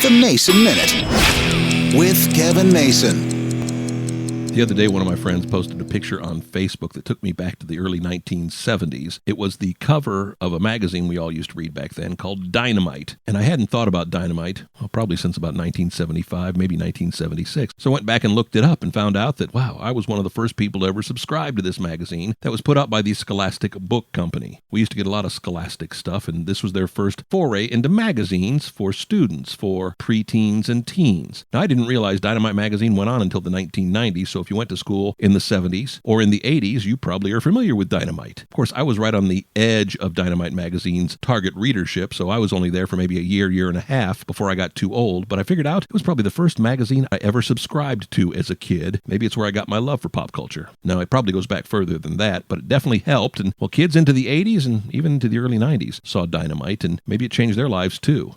The Mason Minute with Kevin Mason. The other day, one of my friends posted a picture on Facebook that took me back to the early 1970s. It was the cover of a magazine we all used to read back then called Dynamite. And I hadn't thought about Dynamite, probably since about 1975, maybe 1976. So I went back and looked it up and found out that, wow, I was one of the first people to ever subscribe to this magazine that was put out by the Scholastic Book Company. We used to get a lot of Scholastic stuff, and this was their first foray into magazines for students, for preteens and teens. Now, I didn't realize Dynamite magazine went on until the 1990s, so if you went to school in the 70s or in the 80s, you probably are familiar with Dynamite. Of course, I was right on the edge of Dynamite magazine's target readership, so I was only there for maybe a year and a half before I got too old, but I figured out it was probably the first magazine I ever subscribed to as a kid. Maybe it's where I got my love for pop culture. Now, it probably goes back further than that, but it definitely helped, and well, kids into the 80s and even into the early 90s saw Dynamite, and maybe it changed their lives too.